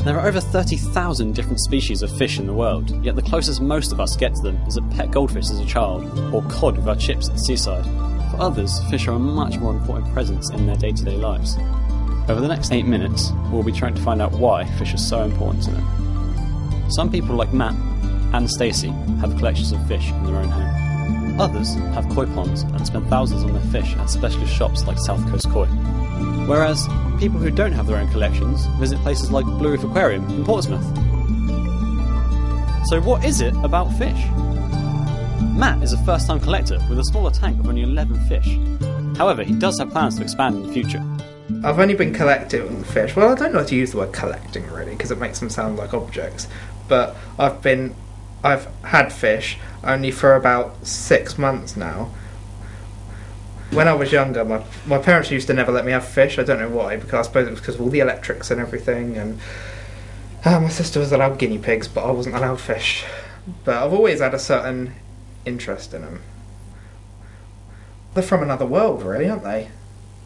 There are over 30,000 different species of fish in the world, yet the closest most of us get to them is a pet goldfish as a child, or cod with our chips at the seaside. For others, fish are a much more important presence in their day-to-day lives. Over the next 8 minutes, we'll be trying to find out why fish are so important to them. Some people like Matt and Stacey have collections of fish in their own home. Others have koi ponds and spend thousands on their fish at specialist shops like South Coast Koi. Whereas people who don't have their own collections visit places like Blue Reef Aquarium in Portsmouth. So what is it about fish? Matt is a first-time collector with a smaller tank of only 11 fish. However, he does have plans to expand in the future. I've only been collecting fish. Well, I don't know how to use the word collecting really, because it makes them sound like objects. But I've had fish only for about 6 months now. When I was younger, my parents used to never let me have fish. I don't know why, because I suppose it was because of all the electrics and everything. And my sister was allowed guinea pigs, but I wasn't allowed fish. But I've always had a certain interest in them. They're from another world, really, aren't they?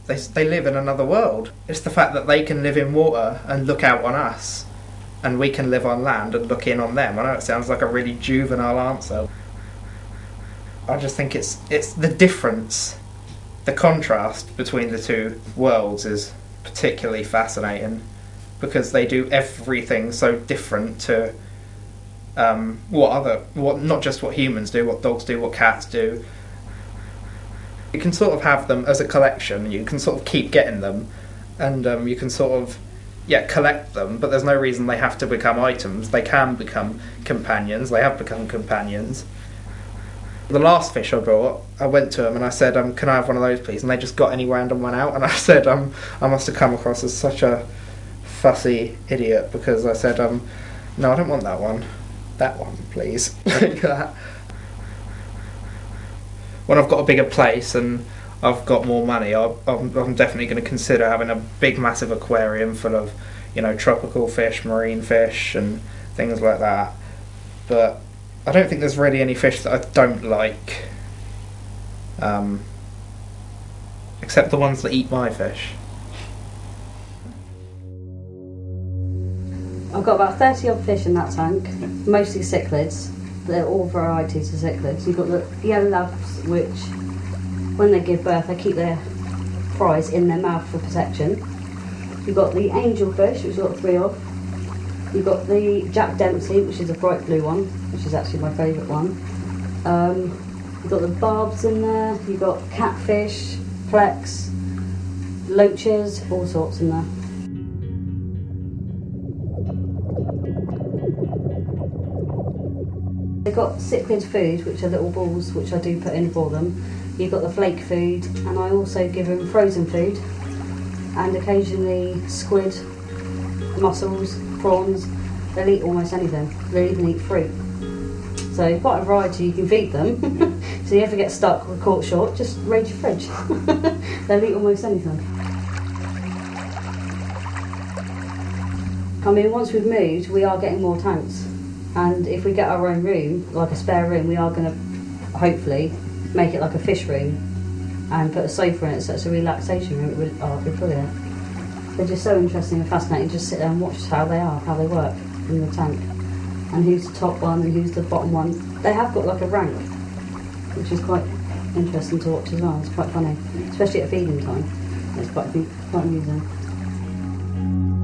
They live in another world. It's the fact that they can live in water and look out on us, and we can live on land and look in on them. I know it sounds like a really juvenile answer. I just think it's the difference. The contrast between the two worlds is particularly fascinating because they do everything so different to what not just what humans do, what dogs do, what cats do. You can sort of have them as a collection. You can sort of keep getting them, and you can sort of collect them. But there's no reason they have to become items. They can become companions. They have become companions. The last fish I brought, I went to them and I said, can I have one of those please? And they just got any random one out, and I said, I must have come across as such a fussy idiot because I said, no, I don't want that one. That one, please. Like that. When I've got a bigger place and I've got more money, I'm definitely going to consider having a big, massive aquarium full of, tropical fish, marine fish, and things like that. But I don't think there's really any fish that I don't like, except the ones that eat my fish. I've got about 30 odd fish in that tank, mostly cichlids. They're all varieties of cichlids. You've got the yellow labs, which when they give birth they keep their fries in their mouth for protection. You've got the angelfish, which you've got 3 of. You've got the Jack Dempsey, which is a bright blue one, which is actually my favourite one. You've got the barbs in there, you've got catfish, plex, loaches, all sorts in there. They've got cichlid food, which are little balls, which I do put in for them. You've got the flake food, and I also give them frozen food, and occasionally squid, mussels, prawns. They'll eat almost anything. They'll even eat fruit. So quite a variety you can feed them. So you ever get stuck or caught short, just raid your fridge. They'll eat almost anything. I mean, once we've moved, we are getting more tanks. And if we get our own room, like a spare room, we are going to hopefully make it like a fish room and put a sofa in it so it's a relaxation room. It'd be brilliant. They're just so interesting and fascinating. Just sit there and watch how they work in the tank, and who's the top one and who's the bottom one. They have got like a rank, which is quite interesting to watch as well. It's quite funny, especially at feeding time. It's quite amusing.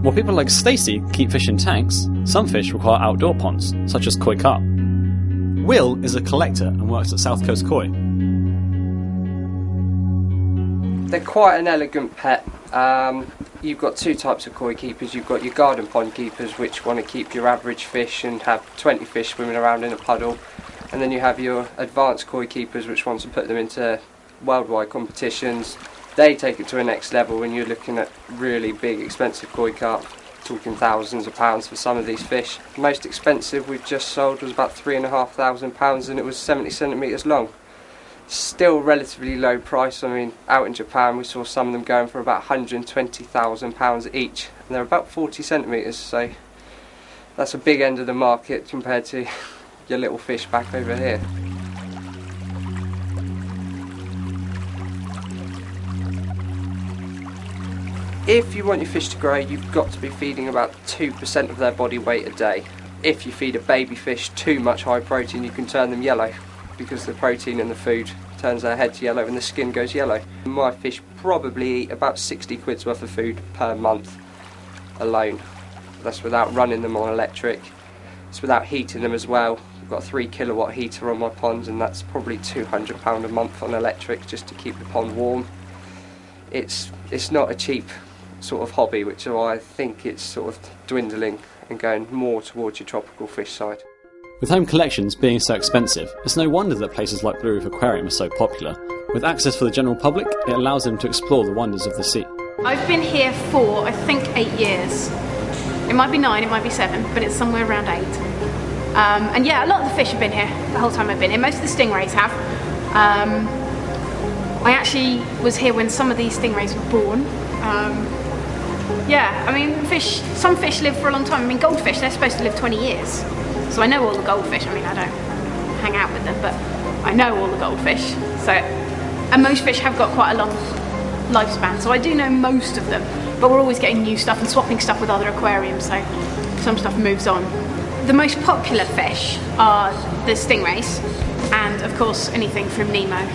While people like Stacey keep fish in tanks, some fish require outdoor ponds, such as koi carp. Will is a collector and works at South Coast Koi. They're quite an elegant pet. You've got 2 types of koi keepers. You've got your garden pond keepers, which want to keep your average fish and have 20 fish swimming around in a puddle. And then you have your advanced koi keepers, which want to put them into worldwide competitions. They take it to a next level when you're looking at really big, expensive koi carp, talking thousands of pounds for some of these fish. The most expensive we've just sold was about £3,500, and it was 70 centimetres long. Still relatively low price. I mean, out in Japan we saw some of them going for about £120,000 each, and they're about 40 centimetres, so that's a big end of the market compared to your little fish back over here. If you want your fish to grow, you've got to be feeding about 2% of their body weight a day. If you feed a baby fish too much high protein, you can turn them yellow, because the protein in the food turns their heads yellow and the skin goes yellow. My fish probably eat about 60 quid's worth of food per month alone. That's without running them on electric. It's without heating them as well. I've got a 3 kilowatt heater on my ponds, and that's probably £200 a month on electric just to keep the pond warm. It's not a cheap sort of hobby, which is why I think it's sort of dwindling and going more towards your tropical fish side. With home collections being so expensive, it's no wonder that places like Blue Reef Aquarium are so popular. With access for the general public, it allows them to explore the wonders of the sea. I've been here for, I think, 8 years. It might be 9, it might be 7, but it's somewhere around 8. And yeah, a lot of the fish have been here the whole time I've been here. Most of the stingrays have. I actually was here when some of these stingrays were born. Yeah, I mean, some fish live for a long time. I mean, goldfish, they're supposed to live 20 years. So I know all the goldfish. I mean, I don't hang out with them, but I know all the goldfish. So, and most fish have got quite a long lifespan, so I do know most of them. But we're always getting new stuff and swapping stuff with other aquariums, so some stuff moves on. The most popular fish are the stingrays, and of course anything from Nemo.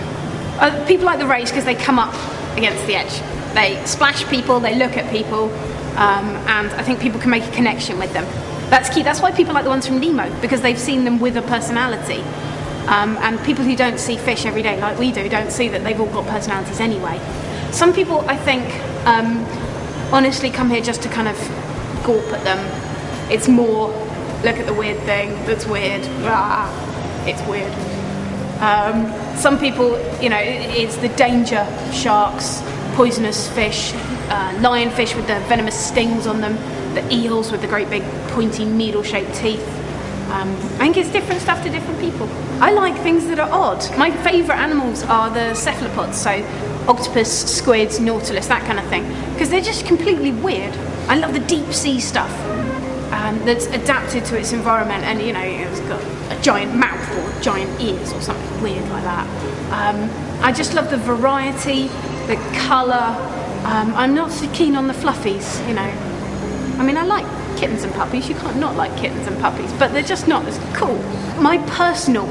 People like the rays because they come up against the edge. They splash people, they look at people, and I think people can make a connection with them. That's key. That's why people like the ones from Nemo, because they've seen them with a personality. And people who don't see fish every day like we do don't see that they've all got personalities anyway. Some people, I think, honestly come here just to kind of gawp at them. It's more, look at the weird thing that's weird. Ah, it's weird. Some people, you know, it's the danger, sharks, poisonous fish, lionfish with the venomous stings on them, the eels with the great big pointy needle-shaped teeth. I think it's different stuff to different people. I like things that are odd. My favourite animals are the cephalopods, so octopus, squids, nautilus, that kind of thing, because they're just completely weird. I love the deep sea stuff that's adapted to its environment, and you know, it's got a giant mouth or giant ears or something weird like that. I just love the variety, the colour. I'm not so keen on the fluffies, you know. I mean, I like kittens and puppies, you can't not like kittens and puppies, but they're just not as cool. My personal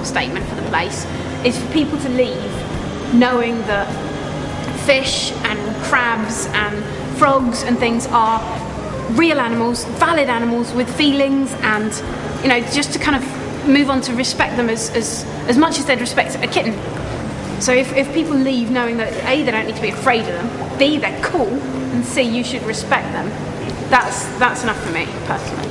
statement for the place is for people to leave knowing that fish and crabs and frogs and things are real animals, valid animals with feelings, and you know, just to kind of move on to respect them as much as they'd respect a kitten. So if people leave knowing that A, they don't need to be afraid of them, B, they're cool, and C, you should respect them, that's enough for me, personally.